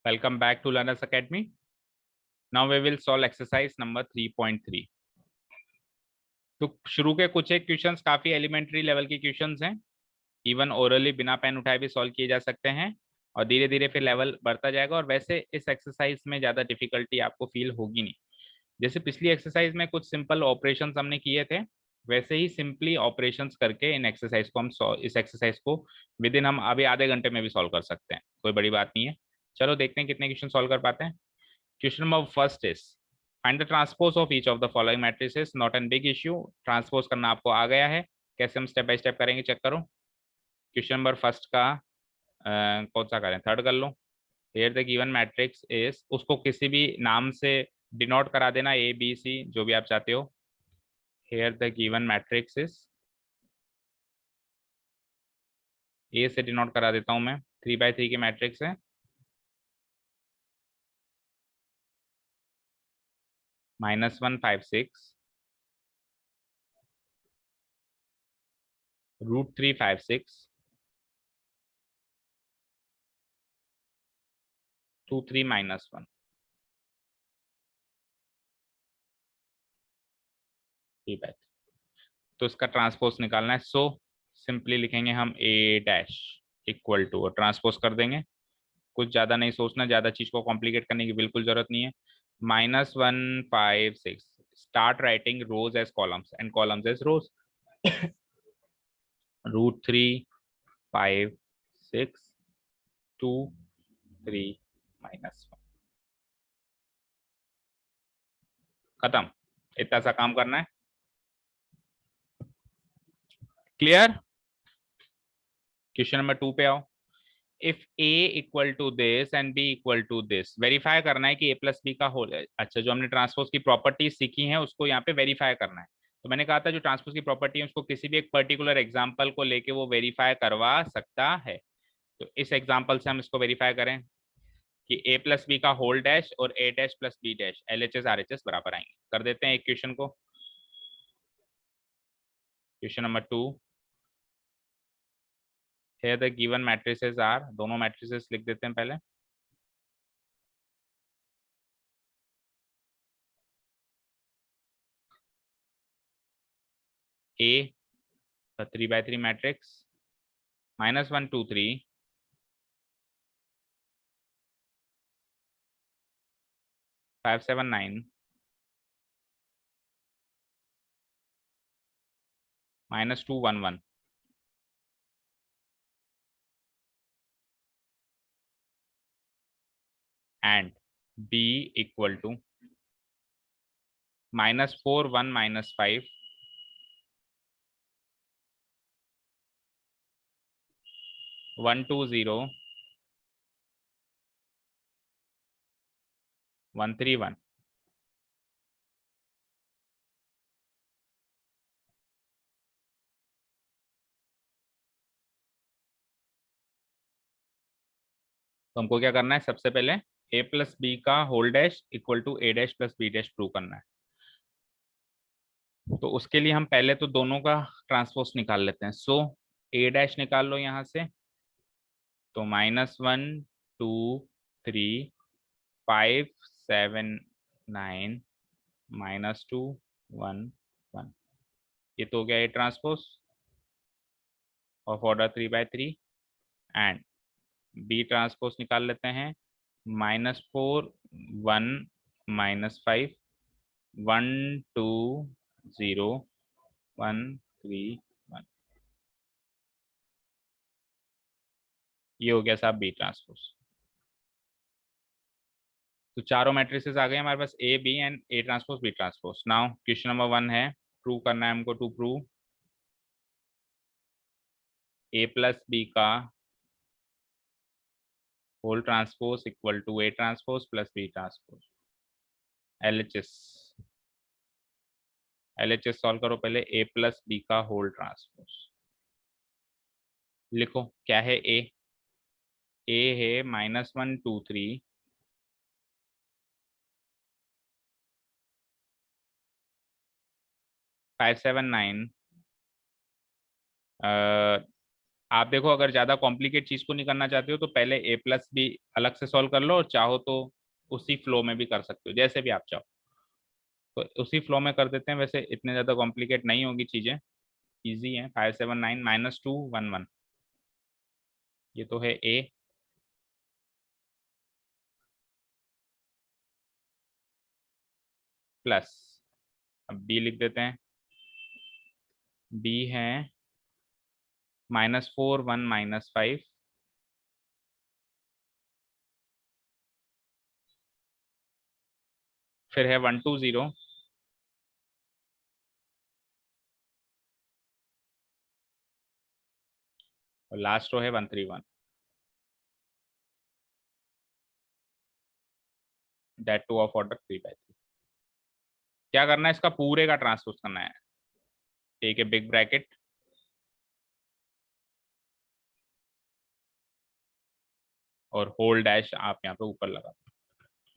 Welcome back to Learners Academy. Now we will solve exercise number 3.3. तो शुरू के कुछ एक क्वेश्चंस काफी एलिमेंट्री लेवल के क्वेश्चंस हैं, इवन ओरली बिना पेन उठाए भी सॉल्व किए जा सकते हैं और धीरे धीरे फिर लेवल बढ़ता जाएगा। और वैसे इस एक्सरसाइज में ज्यादा डिफिकल्टी आपको फील होगी नहीं। जैसे पिछली एक्सरसाइज में कुछ सिंपल ऑपरेशंस हमने किए थे, वैसे ही सिंपली ऑपरेशंस करके इन एक्सरसाइज को हम इस एक्सरसाइज को विद इन हम अभी आधे घंटे में भी सॉल्व कर सकते हैं, कोई बड़ी बात नहीं है। चलो देखते हैं कितने क्वेश्चन सॉल्व कर पाते हैं। Question number first is find the transpose of each of the following matrices. Not an big issue. Transpose करना आपको आ गया है, कैसे हम स्टेप बाय स्टेप करेंगे चेक करो। क्वेश्चन नंबर फर्स्ट का कौन सा करें, थर्ड कर लो। Here the given matrix is, उसको किसी भी नाम से डिनोट करा देना, ए बी सी जो भी आप चाहते हो। Here the given matrix is, A से डिनोट करा देता हूं मैं, 3x3 के मैट्रिक्स है। -1 5 6 √3 5 6 2 3 -1। ठीक है, तो इसका ट्रांसपोज निकालना है। सो सिंपली लिखेंगे हम ए डैश इक्वल टू, और ट्रांसपोज कर देंगे। कुछ ज्यादा नहीं सोचना, ज्यादा चीज को कॉम्प्लिकेट करने की बिल्कुल जरूरत नहीं है। -1 5 6 start writing rows as columns and columns as rows. √3 5 6 2 3 -1, खत्म। इतना सा काम करना है। क्लियर। क्वेश्चन नंबर 2 पे आओ। If a equal to this and b equal to this, verify करना है कि a प्लस बी का होल है। अच्छा, जो हमने ट्रांसपोज की प्रॉपर्टीज सीखी हैं उसको यहाँ पे वेरीफाई करना है। तो मैंने कहा था जो ट्रांसपोज की प्रॉपर्टी है उसको किसी भी एक पर्टिकुलर एग्जांपल को लेके वो वेरीफाई करवा सकता है। तो इस एग्जांपल से हम इसको वेरीफाई करें कि a प्लस बी का होल डैश और a dash plus b dash LHS RHS बराबर आएंगे। कर देते हैं एक क्वेश्चन को। Question number 2, here the given matrices are, दोनों मैट्रिसेस लिख देते हैं पहले। A, the 3x3 matrix, -1 2 3 5 7 9 -2 1 1 and B equal to -4 1 -5 1 2 0 1 3 1। तो हमको क्या करना है, सबसे पहले a प्लस बी का whole dash equal to a dash plus B dash prove करना है। तो उसके लिए हम पहले तो दोनों का ट्रांसपोज निकाल लेते हैं। सो a डैश निकाल लो यहाँ से, तो -1 2 3 5 7 9 -2 1 1। ये तो हो गया A transpose of order 3x3। And B transpose निकाल लेते हैं, -4 1 -5 1 2 0 1 3 1। ये हो गया साहब बी ट्रांसपोज। तो चारों मैट्रिसेस आ गए हमारे पास, A B and A transpose B transpose. Now question number 1 है, प्रूव करना है हमको। To prove A plus B का whole transpose equal to A transpose plus B transpose. LHS, LHS solve करो पहले। ए प्लस बी का whole transpose लिखो, क्या है ए है -1 2 3 5 7 9 आप देखो, अगर ज्यादा कॉम्प्लिकेट चीज को नहीं करना चाहते हो तो पहले ए प्लस बी अलग से सॉल्व कर लो, और चाहो तो उसी फ्लो में भी कर सकते हो, जैसे भी आप चाहो। तो उसी फ्लो में कर देते हैं, वैसे इतने ज्यादा कॉम्प्लिकेट नहीं होगी चीजें, इजी है। 579 -2 11, ये तो है ए। प्लस, अब बी लिख देते हैं। बी है -4 1 -5, फिर है 1 2 0, और लास्ट रो है 1 3 1, दैट टू ऑफ ऑर्डर 3/3। क्या करना है, इसका पूरे का ट्रांसपोज करना है। टेक ए बिग ब्रैकेट, और होल डैश आप यहाँ पे ऊपर लगा दो।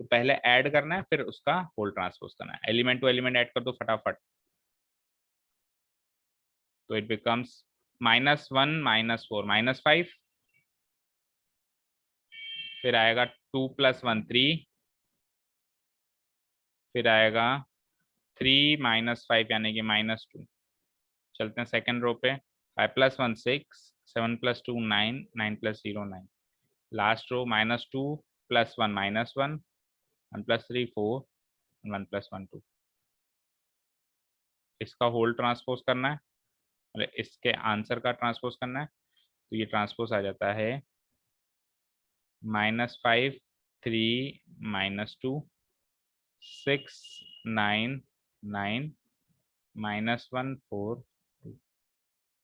तो पहले ऐड करना है, फिर उसका होल ट्रांसपोज करना है। एलिमेंट टू एलिमेंट ऐड कर दो फटाफट। तो इट बिकम्स -1 -4 -5, फिर आएगा 2 + 1 3, फिर आएगा 3 -5 यानी कि -2। चलते हैं सेकेंड रो पे। 5 + 1 6, 7 + 2 9, 9 + 0 9। Last row -2 + 1 -1, 1 + 3 4, 1 + 1 2। इसका होल ट्रांसपोज करना है, मतलब इसके आंसर का ट्रांसपोज करना है। तो ये ट्रांसपोज आ जाता है -5 3 -2 6 9 9 -1 4 2।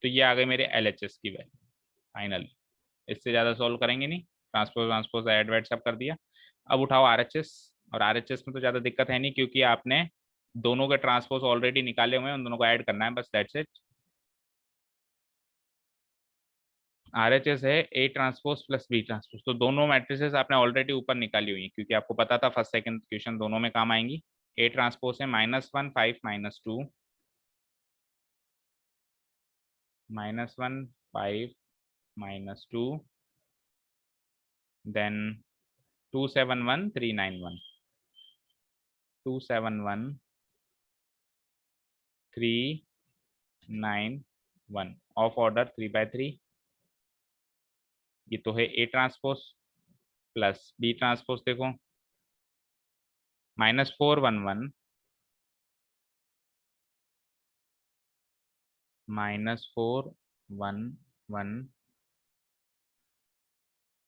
तो ये आ गई मेरे LHS की वैल्यू फाइनली। इससे ज़्यादा सॉल्व करेंगे नहीं, ट्रांसपोज ट्रांसपोज ऐड वैड सब कर दिया। अब उठाओ RHS, और RHS में तो ज़्यादा दिक्कत है नहीं, क्योंकि आपने दोनों के ट्रांसपोज ऑलरेडी निकाले हुए हैं, उन दोनों को ऐड करना है बस, दैट्स इट। RHS है A transpose plus B transpose, तो दोनों मैट्रिसेस आपने ऑलरेडी ऊपर निकाली हुई है, क्योंकि आपको पता था फर्स्ट सेकंड क्वेश्चन दोनों में काम आएंगी। A ट्रांसपोज है -1 5 -2, -1 5 -2, देन 271 391, 271 391 ऑफ ऑर्डर 3/3। ये तो है A transpose plus B transpose, देखो -4 1 1, -4 1 1,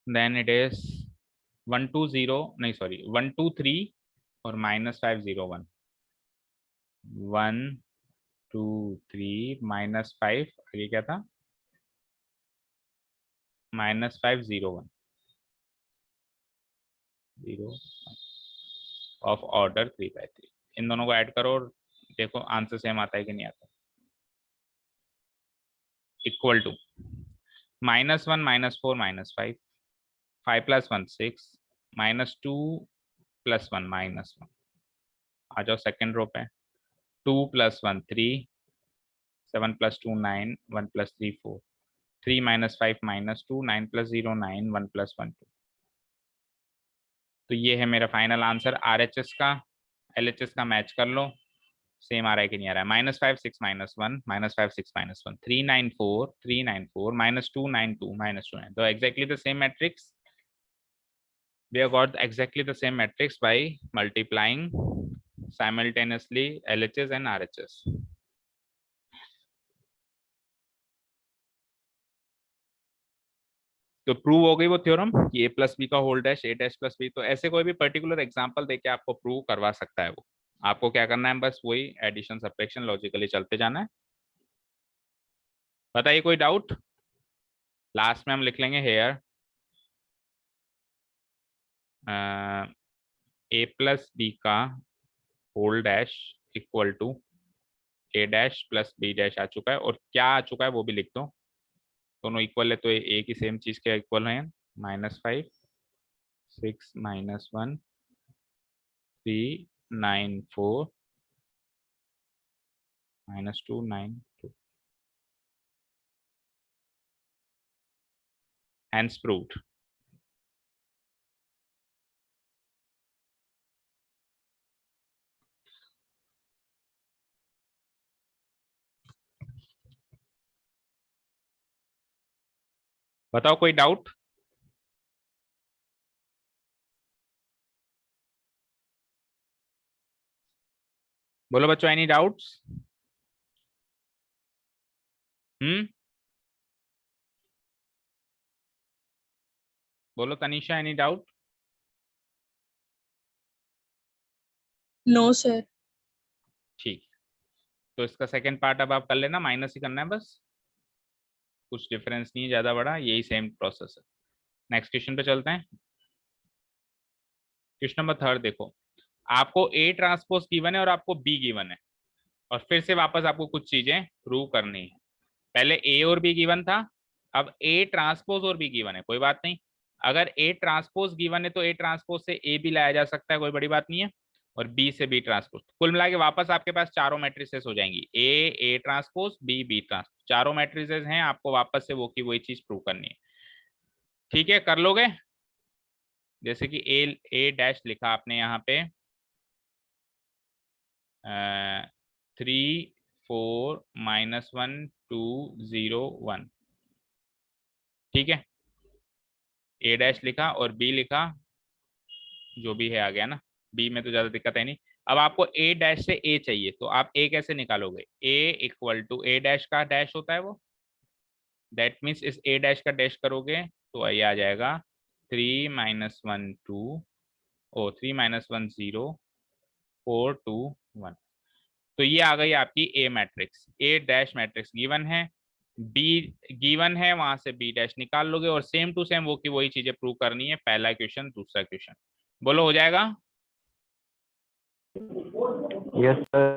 देन इट इज 1 2 0, नहीं सॉरी 1 2 3, और -5 0 1, 1 2 3 -5, ये क्या था, -5 0 1 0 ऑफ ऑर्डर 3/3। इन दोनों को ऐड करो और देखो आंसर सेम आता है कि नहीं आता। Equal to -1 -4 -5, 5 + 1 6, -2 + 1 -1। आ जाओ सेकेंड रो पे। 2 + 1 3, 7 + 2 9, 1 + 3 4, 3 -5 -2, 9 + 0 9, 1 + 1 2। तो ये है मेरा फाइनल आंसर RHS का। LHS का मैच कर लो, सेम आ रहा है कि नहीं आ रहा है। -5 6 -1, -5 6 -1, 394 394, -2 92 -2 9। तो exactly the same matrix. We have got exactly the same matrix by multiplying simultaneously LHS and RHS. तो प्रूव हो गई वो थ्योरम कि A + B का होल डैश A'+B। तो ऐसे कोई भी पर्टिकुलर एग्जांपल देके आपको प्रूव करवा सकता है वो। आपको क्या करना है, बस वही एडिशन सब्ट्रैक्शन लॉजिकली चलते जाना है। बताइए कोई डाउट। लास्ट में हम लिख लेंगे हेयर A+B का whole dash equal to A' + B' आ चुका है, और क्या आ चुका है वो भी लिख दो। दोनों इक्वल है तो एक ही सेम चीज के इक्वल हैं। -5 6 -1 3 9 4 -2 9 2। hence proved. बताओ कोई डाउट? बोलो बच्चों, एनी डाउट्स? बोलो Tanisha, any doubt? No sir. ठीक, तो इसका सेकंड पार्ट अब आप कर लेना, माइनस ही करना है बस, कुछ डिफरेंस नहीं है ज्यादा बड़ा, यही सेम प्रोसेस है। नेक्स्ट क्वेश्चन पे चलते हैं। क्वेश्चन नंबर थर्ड देखो, आपको ए ट्रांसपोज गिवन है और आपको बी गिवन है, और फिर से वापस आपको कुछ चीजें प्रूव करनी है। पहले ए और बी गिवन था, अब ए ट्रांसपोज और बी गिवन है, कोई बात नहीं। अगर ए ट्रांसपोज गिवन है तो ए ट्रांसपोज से ए भी लाया जा सकता है, कोई बड़ी बात नहीं है, और बी से बी ट्रांसपोज। कुल मिला के वापस आपके पास चारों मैट्रिसेस हो जाएंगी, A transpose, B B transpose, चारों मैट्रिसेस हैं, आपको वापस से वो की वही चीज प्रूव करनी है। ठीक है, कर लोगे? जैसे कि ए डैश लिखा आपने यहाँ पे 3 4 -1 2 0 1, ठीक है, ए डैश लिखा और बी लिखा, जो भी है आ गया ना, बी में तो ज्यादा दिक्कत है नहीं। अब आपको ए डैश से ए चाहिए, तो आप ए कैसे निकालोगे? ए इक्वल टू ए डैश का डैश होता है वो, दैट मीन्स इस ए डैश का डैश करोगे तो ये आ जाएगा 3 - 1 2, ओ 3 - 1 0 4 2 1। तो ये आ गई आपकी ए मैट्रिक्स, ए डैश मैट्रिक्स गिवन है, बी गिवन है, वहां से बी डैश निकाल लोगे, और सेम टू सेम वो की वही चीजें प्रूव करनी है, पहला क्वेश्चन दूसरा क्वेश्चन। बोलो हो जाएगा? Yes sir.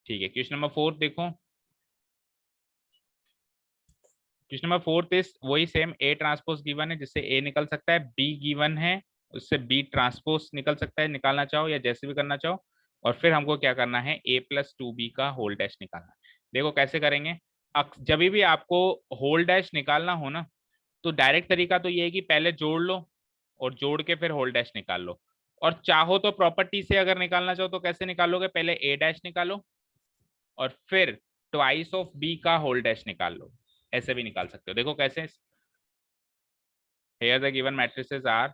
ठीक है, क्वेश्चन नंबर 4 देखो। क्वेश्चन नंबर 4 इस वही सेम, ए ट्रांसपोज गिवन है जिससे ए निकल सकता है, बी गिवन है उससे बी ट्रांसपोज निकल सकता है, निकालना चाहो या जैसे भी करना चाहो, और फिर हमको क्या करना है, a+2b का होल डैश निकालना है। देखो कैसे करेंगे, जब भी आपको होल डैश निकालना हो ना, तो डायरेक्ट तरीका तो ये है कि पहले जोड़ लो और जोड़ के फिर होल डैश निकाल लो, और चाहो तो प्रॉपर्टी से अगर निकालना चाहो तो कैसे निकालोगे, पहले ए डैश निकालो और फिर ट्वाइस ऑफ बी का होल डैश निकाल लो, ऐसे भी निकाल सकते हो। देखो कैसे, here the given matrices are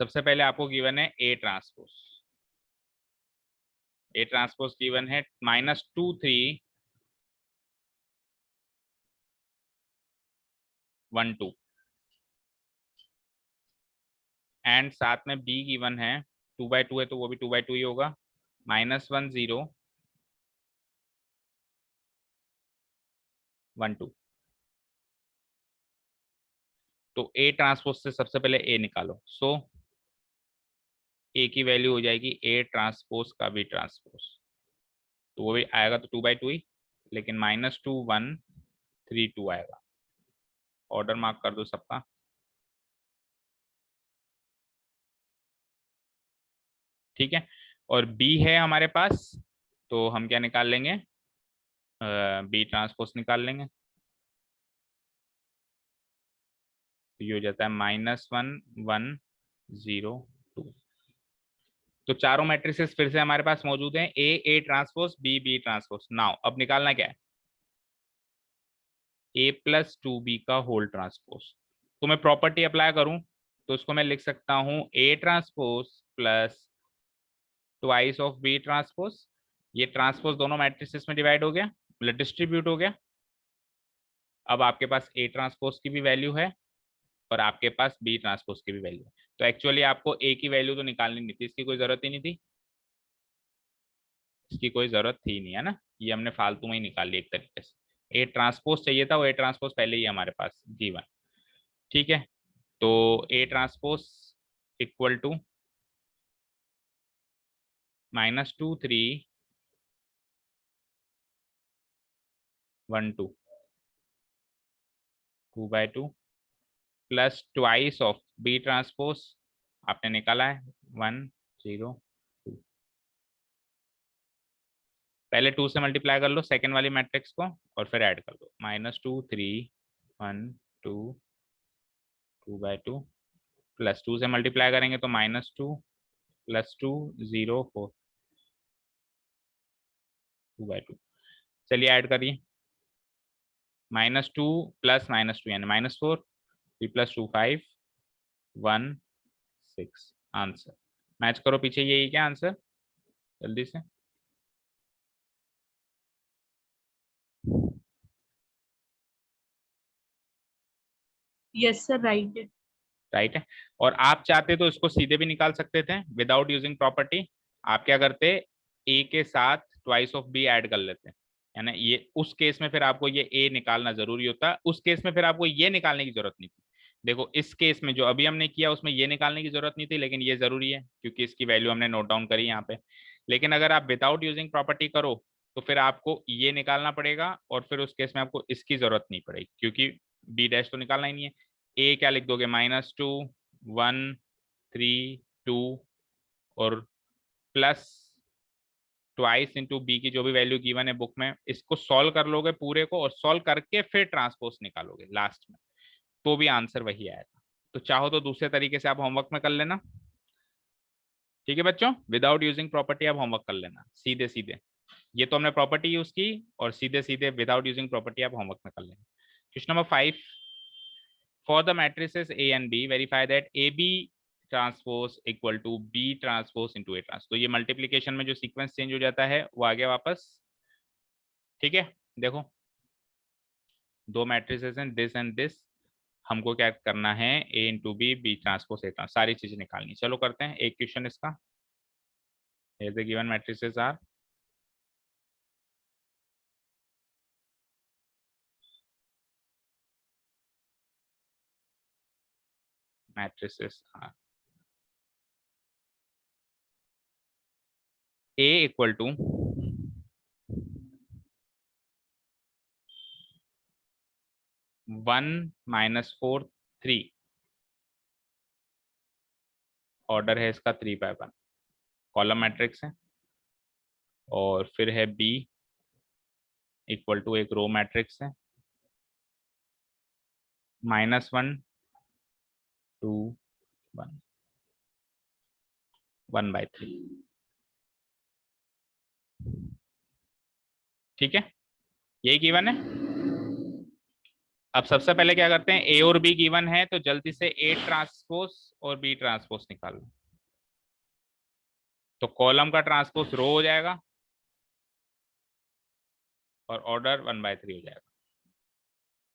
सबसे पहले आपको गिवन है A transpose, A transpose given है -2 3 1 2, एंड साथ में बी गिवन है 2/2 है, तो वो भी 2/2 ही होगा, -1 0 1 2। तो ए ट्रांसपोज से सबसे पहले ए निकालो, सो ए की वैल्यू हो जाएगी ए ट्रांसपोज का बी ट्रांसपोज, तो वो भी आएगा तो 2/2 ही, लेकिन -2 1 3 2 आएगा। ऑर्डर मार्क कर दो सबका। ठीक है, और बी है हमारे पास, तो हम क्या निकाल लेंगे, बी ट्रांसपोज निकाल लेंगे, तो ये हो जाता है -1 1 0 2। तो चारों मैट्रिसेस फिर से हमारे पास मौजूद हैं, A transpose, B B transpose. Now अब निकालना क्या है, a+2b का होल ट्रांसपोज। तो मैं प्रॉपर्टी अप्लाई करूं तो उसको मैं लिख सकता हूं A transpose plus twice of B transpose, ये ट्रांसपोज दोनों मैट्रिसेस में डिवाइड हो गया, मतलब डिस्ट्रीब्यूट हो गया। अब आपके पास ए ट्रांसपोज की भी वैल्यू है और आपके पास बी ट्रांसपोज की भी वैल्यू है, तो एक्चुअली आपको ए की वैल्यू तो निकालनी नहीं थी, इसकी कोई जरूरत ही नहीं थी, इसकी कोई जरूरत थी नहीं, है ना, ये हमने फालतू में ही निकाल ली एक तरीके से। ए ट्रांसपोज चाहिए था, वो ए ट्रांसपोज पहले ही हमारे पास गिवन। ठीक है, तो A transpose equal to -2 3 1 2 2/2 plus twice of B transpose आपने निकाला है 1 0 2, पहले 2 से मल्टीप्लाई कर लो सेकेंड वाली मैट्रिक्स को और फिर ऐड कर दो -2 3 1 2 2/2 +2 से मल्टीप्लाई करेंगे तो -2 +2 0 4 2/2। चलिए ऐड करिए -2 + -2 यानी -4 3 + 2 5 1 6 आंसर मैच करो पीछे यही क्या आंसर जल्दी से। यस सर राइट है। राइट है और आप चाहते तो इसको सीधे भी निकाल सकते थे विदाउट यूजिंग प्रॉपर्टी। आप क्या करते ए के साथ ट्वाइस ऑफ बी ऐड कर लेते यानी ये उस केस में फिर आपको ये ए निकालना जरूरी होता, उस केस में फिर आपको ये निकालने की जरूरत नहीं थी। देखो इस केस में जो अभी हमने किया उसमें ये निकालने की जरूरत नहीं थी लेकिन ये जरूरी है क्योंकि इसकी वैल्यू हमने नोट डाउन करी यहाँ पे। लेकिन अगर आप विदाउट यूजिंग प्रॉपर्टी करो तो फिर आपको ये निकालना पड़ेगा और फिर उस केस में आपको इसकी जरूरत नहीं पड़ेगी क्योंकि बी डैश तो निकालना ही नहीं है। ए क्या लिख दोगे -2 1 3 2 और प्लस ट्वाइस इंटू बी की जो भी वैल्यू गिवन है बुक में, इसको सॉल्व कर लोगे पूरे को और सॉल्व करके फिर ट्रांसपोज निकालोगे लास्ट में तो भी आंसर वही आएगा। तो चाहो तो दूसरे तरीके से आप होमवर्क में कर लेना, ठीक है बच्चों, विदाउट यूजिंग प्रॉपर्टी आप होमवर्क कर लेना सीधे सीधे। ये तो हमने प्रॉपर्टी यूज की और सीधे सीधे विदाउट यूजिंग प्रॉपर्टी आप होमवर्क में कर लेना। Question number 5, for the matrices A and B verify that AB transpose equal to B transpose into A transpose. तो ये मल्टीप्लीकेशन में जो सीक्वेंस चेंज हो जाता है वो आ गया वापस, ठीक है। देखो दो मैट्रिसेस हैं दिस एंड दिस, हमको क्या करना है A into B B transpose A transpose सारी चीजें निकालनी। चलो करते हैं एक क्वेश्चन इसका। Here the given matrices are matrices are A equal to 1 - 4 3, order है इसका 3/1, कॉलम मैट्रिक्स है। और फिर है B इक्वल टू एक रो मैट्रिक्स है -1 2 1 1/3, ठीक है यही गिवन है। अब सबसे पहले क्या करते हैं ए और बी गिवन है तो जल्दी से ए ट्रांसपोज और बी ट्रांसपोज निकाल लो। तो कॉलम का ट्रांसपोज रो हो जाएगा और ऑर्डर 1/3 हो जाएगा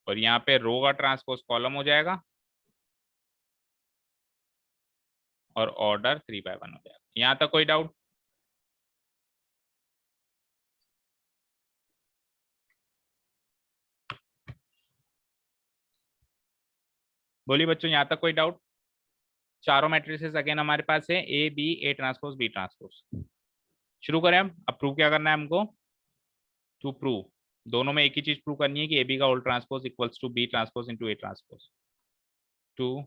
और यहाँ पे रो का ट्रांसपोज कॉलम हो जाएगा और ऑर्डर 3/1 हो जाएगा। यहाँ तक कोई डाउट? बोलिए बच्चों यहाँ तक कोई डाउट? चारों मैट्रिसेस अगेन हमारे पास है A B A transpose B transpose. शुरू करें हम। अब प्रूव क्या करना है हमको? टू प्रूव दोनों में एक ही चीज प्रूव करनी है कि ए बी का whole transpose equals to B transpose into A transpose. To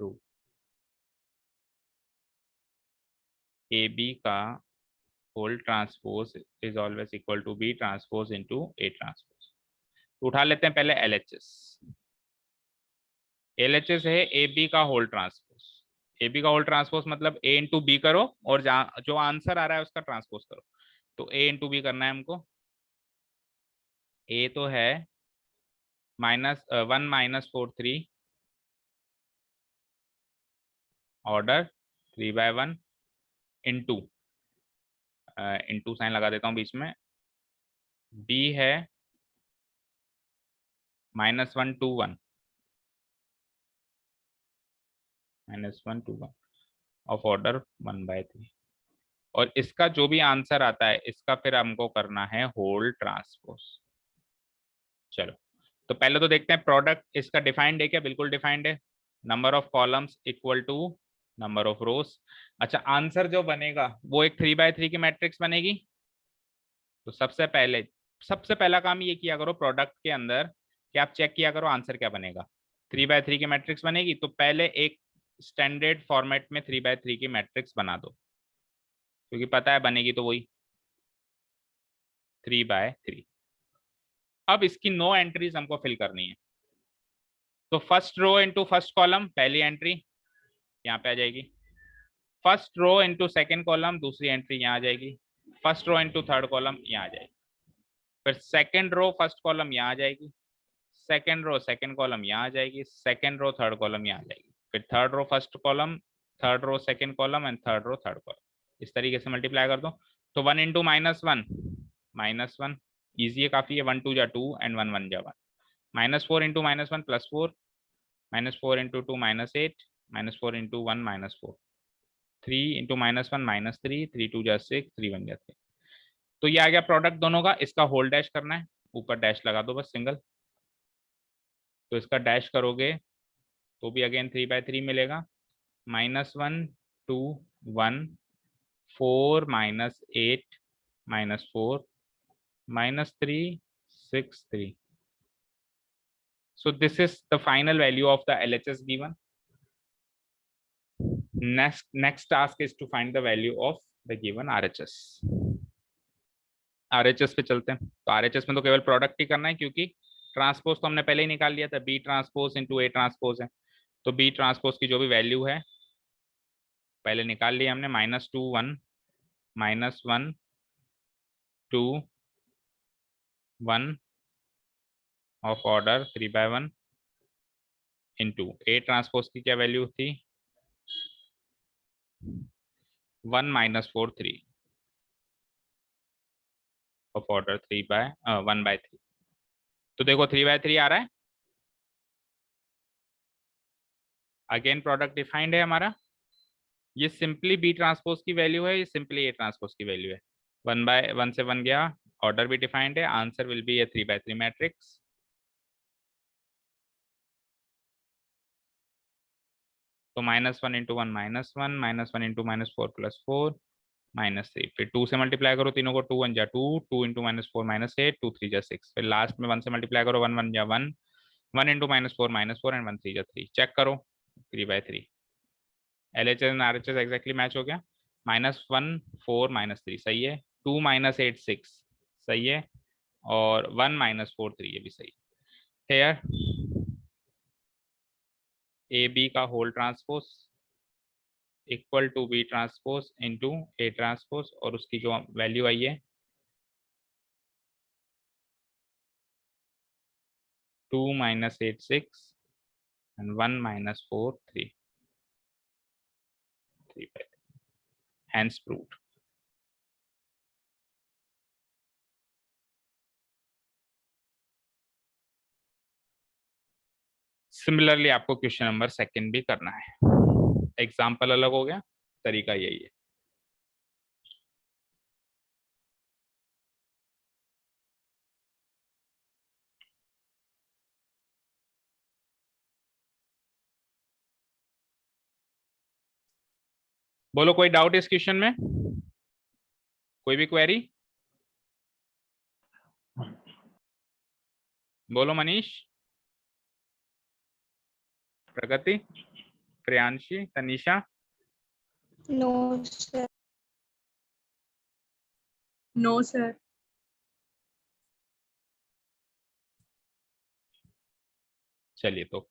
prove A B का whole transpose is always equal to B transpose into A transpose. उठा लेते हैं पहले एलएचएस। एलएचएस है ए बी का होल ट्रांसपोज। ए बी का whole transpose मतलब A into B करो और जो आंसर आ रहा है उसका ट्रांसपोज करो। तो ए इंटू बी करना है हमको। ए तो है -1 - 4 3, ऑर्डर 3/1 इंटू इंटू साइन लगा देता हूँ बीच में। बी है -1 2 1 -1 2 1 ऑफ ऑर्डर 1/3 और इसका जो भी आंसर आता है इसका फिर हमको करना है होल ट्रांसपोज। चलो तो पहले तो देखते हैं प्रोडक्ट इसका डिफाइंड है क्या? बिल्कुल डिफाइंड है। Number of columns equal to number of rows. अच्छा आंसर जो बनेगा वो एक 3/3 की मैट्रिक्स बनेगी। तो सबसे पहला काम ये किया करो प्रोडक्ट के अंदर कि आप चेक किया करो आंसर क्या बनेगा। 3/3 की मैट्रिक्स बनेगी तो पहले एक स्टैंडर्ड फॉर्मेट में 3x3 की मैट्रिक्स बना दो, क्योंकि पता है बनेगी तो वही 3x3। अब इसकी 9 एंट्रीज हमको फिल करनी है। तो first row into first column पहली एंट्री यहाँ पे आ जाएगी, first row into second column दूसरी एंट्री यहाँ आ जाएगी, first row into third column यहाँ आ जाएगी, फिर सेकेंड रो फर्स्ट कॉलम यहाँ आ जाएगी, सेकेंड रो सेकेंड कॉलम यहाँ आ जाएगी, सेकेंड रो थर्ड कॉलम यहाँ आ जाएगी, फिर third row first column, third row second column and third row third column. इस तरीके से मल्टीप्लाई कर दो। तो 1 इंटू -1 -1 ईजी है काफी है, 1 2 जा 2 एंड 1 1 जा 1, -4 इंटू -1 +4, -4 इंटू 2 -8, -4 इंटू 1 -4, 3 इंटू -1 -3, 3 2 जा 6, 3 1 जा 3। तो ये आ गया प्रोडक्ट दोनों का। इसका होल डैश करना है, ऊपर डैश लगा दो बस सिंगल। तो इसका डैश करोगे तो भी अगेन 3x3 मिलेगा, -1 2 1 4 -8 -4 -3 6 3। So this is the final value of the LHS given. Next task is to find the value of the given RHS. RHS पे चलते हैं। तो RHS में तो केवल प्रोडक्ट ही करना है, क्योंकि ट्रांसपोज तो हमने पहले ही निकाल लिया था, B transpose into A transpose है। तो B ट्रांसपोज की जो भी वैल्यू है पहले निकाल लिया हमने, -2 1 -1 2 1 of order 3/1 into A transpose की क्या वैल्यू थी 1 -4 3 ऑफ ऑर्डर 1/3। तो देखो 3/3 आ रहा है। अगेन प्रोडक्ट डिफाइंड है हमारा। ये सिंपली B ट्रांसपोज की वैल्यू है, ये सिंपली A ट्रांसपोज की वैल्यू है। 1/1 से 1 गया, ऑर्डर भी डिफाइंड है, answer will be A 3/3 matrix. तो -1 इंटू 1 -1 -1 इंटू -4 +4 -3, फिर 2 से मल्टीप्लाई करो तीनों को, 2 1 जा 2, 2 इंटू -4 -8, 2 3 जा 6, फिर लास्ट में 1 से मल्टीप्लाई करो, 1 1 जा 1, 1 इंटू -4 -4 एंड 1 3 जा 3। चेक करो 3/3। LHS and RHS exactly match हो गया। -1 4 -3 सही है, 2 -8 6 सही है, और 1 -4 3 ये भी सही है। हेयर AB का whole transpose equal to B transpose into A transpose, और उसकी जो वैल्यू आई है 2 -8 6 एंड 1 -4 3 3/3, hence proved। सिमिलरली आपको क्वेश्चन नंबर सेकंड भी करना है। एग्जाम्पल अलग हो गया, तरीका यही है। बोलो कोई डाउट इस क्वेश्चन में, कोई भी क्वेरी? बोलो Manish, Pragati, Priyanshi, Tanisha. No sir. No, sir. चलिए तो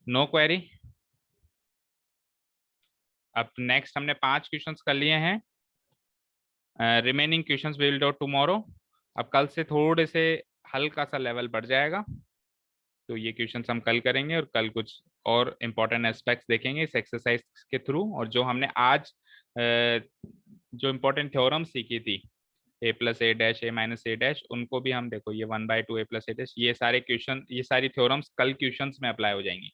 नो क्वेरी। अब नेक्स्ट हमने 5 क्वेश्चंस कर लिए हैं, remaining questions will do tomorrow. अब कल से थोड़े से हल्का सा लेवल बढ़ जाएगा, तो ये क्वेश्चंस हम कल करेंगे, और कल कुछ और इम्पोर्टेंट एस्पेक्ट्स देखेंगे इस एक्सरसाइज के थ्रू। और जो हमने आज जो इम्पोर्टेंट थ्योरम सीखी थी a + a' a - a', उनको भी हम देखो, ये 1/2 a + a', ये सारे क्वेश्चन, ये सारी थ्योरम्स कल क्वेश्चंस में अप्लाई हो जाएंगी।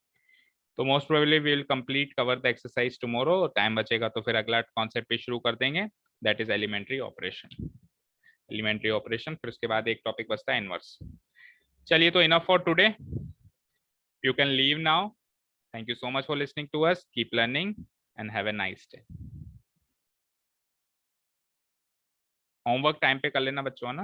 तो most probably we will complete cover the exercise tomorrow. Time बचेगा तो फिर अगला कॉन्सेप्ट पे शुरू कर देंगे, that is elementary operation. Elementary operation, फिर उसके बाद एक टॉपिक बचता है इनवर्स। चलिए तो enough for today, you can leave now. Thank you so much for listening to us, keep learning and have a nice day. Homework time पे कर लेना बच्चों, है ना।